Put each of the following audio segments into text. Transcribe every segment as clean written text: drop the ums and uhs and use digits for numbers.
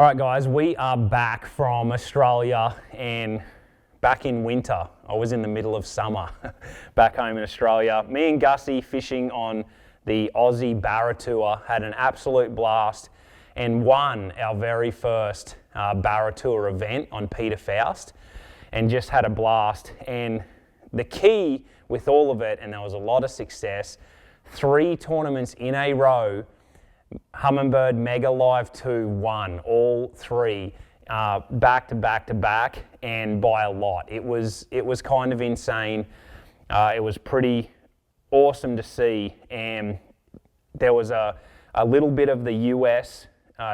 All right, guys, we are back from Australia and back in winter. I was in the middle of summer back home in Australia. Me and Gussie fishing on the Aussie Barra Tour had an absolute blast and won our very first Barra Tour event on Peter Faust and just had a blast. And the key with all of it, and there was a lot of success, 3 tournaments in a row, Humminbird Mega Live 2 won all 3 back to back to back and by a lot. It was kind of insane. It was pretty awesome to see, and there was a little bit of the US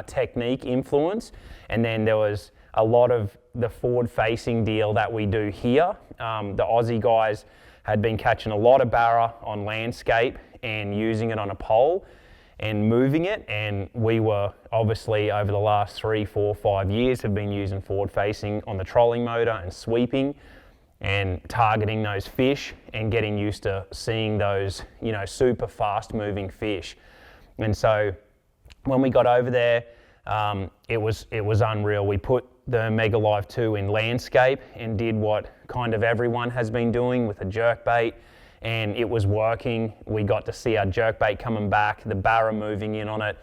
technique influence, and then there was a lot of the forward-facing deal that we do here. The Aussie guys had been catching a lot of Barra on landscape and using it on a pole and moving it, and we were obviously over the last 3, 4, 5 years have been using forward facing on the trolling motor and sweeping and targeting those fish and getting used to seeing those, you know, super fast moving fish. And so when we got over there, it was unreal. We put the Mega Live 2 in landscape and did what kind of everyone has been doing with a jerkbait, and it was working. We got to see our jerkbait coming back, the Barra moving in on it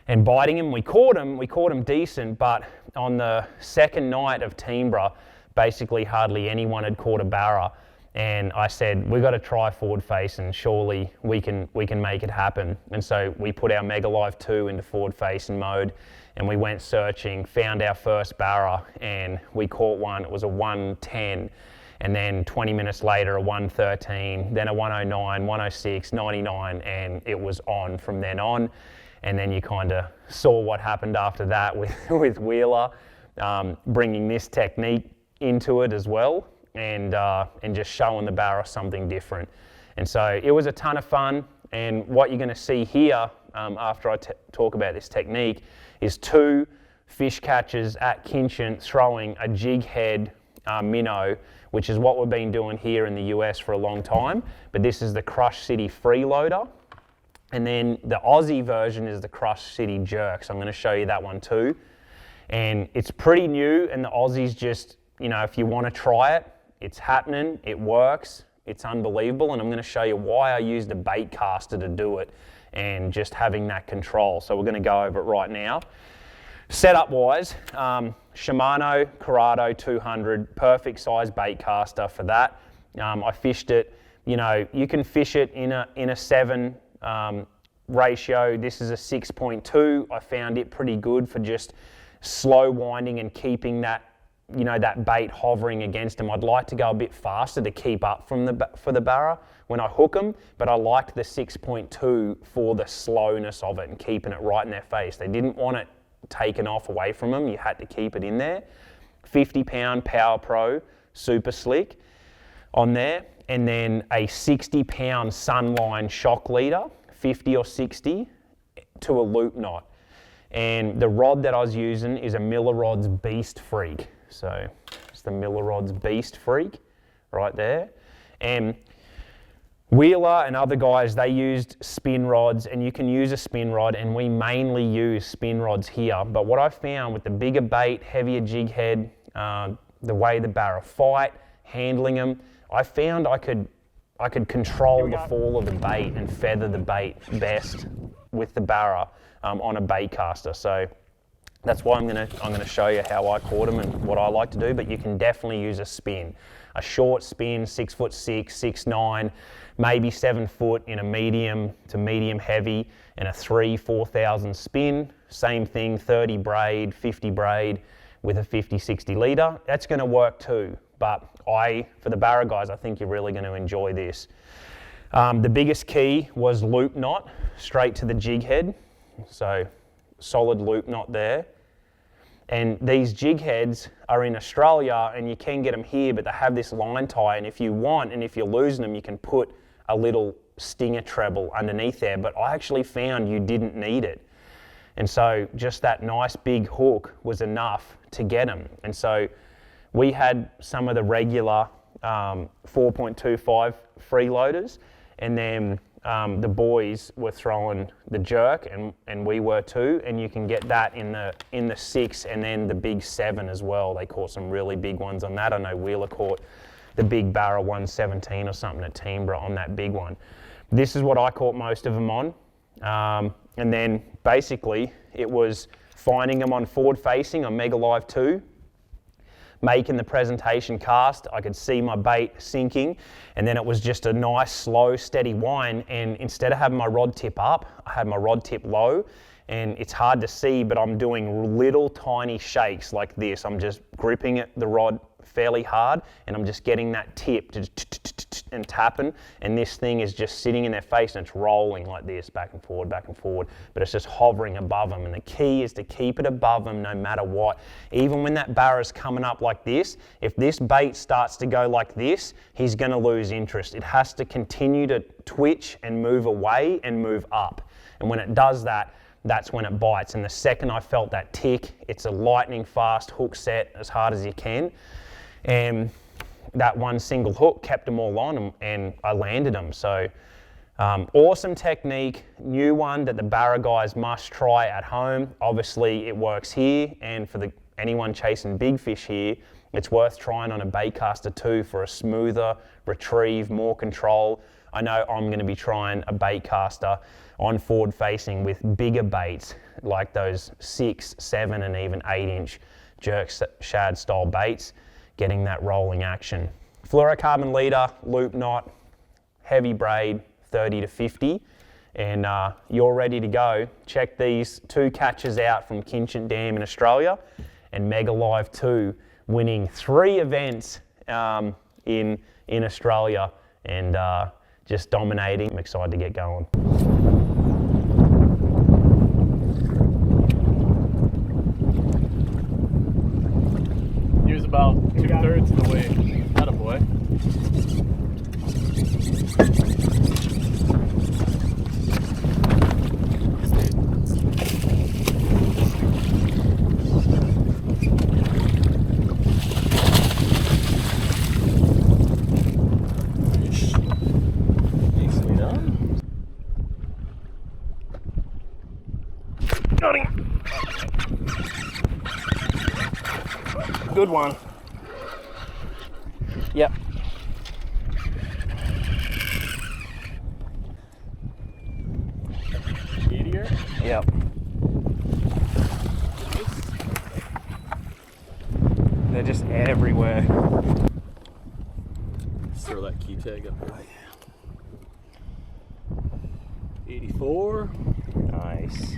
and biting him. We caught him decent, but on the second night of Teambra, basically hardly anyone had caught a Barra. And I said, we got to try forward face and surely we can make it happen. And so we put our Mega Live 2 into forward facing mode and we went searching, found our first Barra, and we caught one. It was a 110. And then 20 minutes later, a 113, then a 109, 106, 99, and it was on from then on. And then you kind of saw what happened after that with Wheeler, bringing this technique into it as well, and just showing the Barra something different. And so it was a ton of fun. And what you're going to see here, after I talk about this technique, is 2 fish catchers at Kinchin throwing a jig head minnow, which is what we've been doing here in the US for a long time. But this is the Crush City freeloader. And then the Aussie version is the Crush City jerk. So I'm going to show you that one too. And it's pretty new, and the Aussies just, you know, if you want to try it, it's happening, it works, it's unbelievable. And I'm going to show you why I used a bait caster to do it and just having that control. So we're going to go over it right now. Setup wise, Shimano Corrado 200, perfect size bait caster for that. I fished it, you know, you can fish it in a 7 ratio. This is a 6.2. I found it pretty good for just slow winding and keeping that, you know, that bait hovering against them. I'd like to go a bit faster to keep up for the Barra when I hook them, but I liked the 6.2 for the slowness of it and keeping it right in their face. They didn't want it taken off away from them. You had to keep it in there. 50-pound Power Pro Super Slick on there, and then a 60-pound Sunline shock leader, 50 or 60, to a loop knot. And the rod that I was using is a Miller Rod's Beast Freak. So it's the Miller Rod's Beast Freak right there. And Wheeler and other guys, they used spin rods, and you can use a spin rod, and we mainly use spin rods here. But what I found with the bigger bait, heavier jig head, the way the Barra fight, handling them, I found I could control the fall of the bait and feather the bait best with the Barra on a bait caster. So that's why I'm gonna show you how I caught them and what I like to do. But you can definitely use a spin, a short spin, 6'6", 6'9", maybe 7 foot in a medium to medium heavy, and a 3-4,000 spin. Same thing, 30 braid, 50 braid with a 50-60 leader. That's going to work too. But for the Barra guys, I think you're really going to enjoy this. The biggest key was loop knot straight to the jig head. So solid loop knot there. And these jig heads are in Australia, and you can get them here, but they have this line tie, and if you want, and if you're losing them, you can put a little stinger treble underneath there, but I actually found you didn't need it. And so just that nice big hook was enough to get them. And so we had some of the regular 4.25 freeloaders, and then the boys were throwing the jerk, and we were too, and you can get that in the 6 and then the big 7 as well. They caught some really big ones on that. I know Wheeler caught the big Barra 117 or something at Teamborough on that big one. This is what I caught most of them on. And then basically it was finding them on forward facing on Mega Live 2, making the presentation cast. I could see my bait sinking, and then it was just a nice, slow, steady wind. And instead of having my rod tip up, I had my rod tip low, and it's hard to see, but I'm doing little tiny shakes like this. I'm just gripping the rod fairly hard, and I'm just getting that tip and tapping, and this thing is just sitting in their face and it's rolling like this, back and forward, but it's just hovering above them. And the key is to keep it above them no matter what. Even when that barra's coming up like this, if this bait starts to go like this, he's going to lose interest. It has to continue to twitch and move away and move up. And when it does that, that's when it bites. And the second I felt that tick, it's a lightning fast hook set as hard as you can. And that one single hook kept them all on, and I landed them. So awesome technique, new one that the Barra guys must try at home. Obviously it works here, and for anyone chasing big fish here, it's worth trying on a baitcaster too for a smoother retrieve, more control. I know I'm going to be trying a baitcaster on forward facing with bigger baits like those 6, 7 and even 8-inch jerk shad style baits, getting that rolling action. Fluorocarbon leader, loop knot, heavy braid, 30 to 50, and you're ready to go. Check these 2 catches out from Kinchant Dam in Australia, and Mega Live 2 winning 3 events in Australia, and just dominating. I'm excited to get going. He was about 2/3 of the way. Attaboy. Nicely done. Got him. Good one. Yep. Meteor? Yep. They're just everywhere. Let's throw that key tag up there. 84. Nice.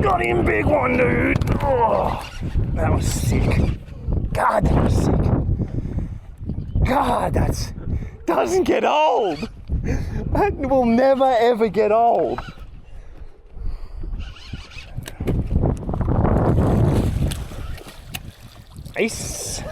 Got him, big one, dude. Oh, that was sick. God, that was sick. God, that doesn't get old. That will never ever get old. Nice.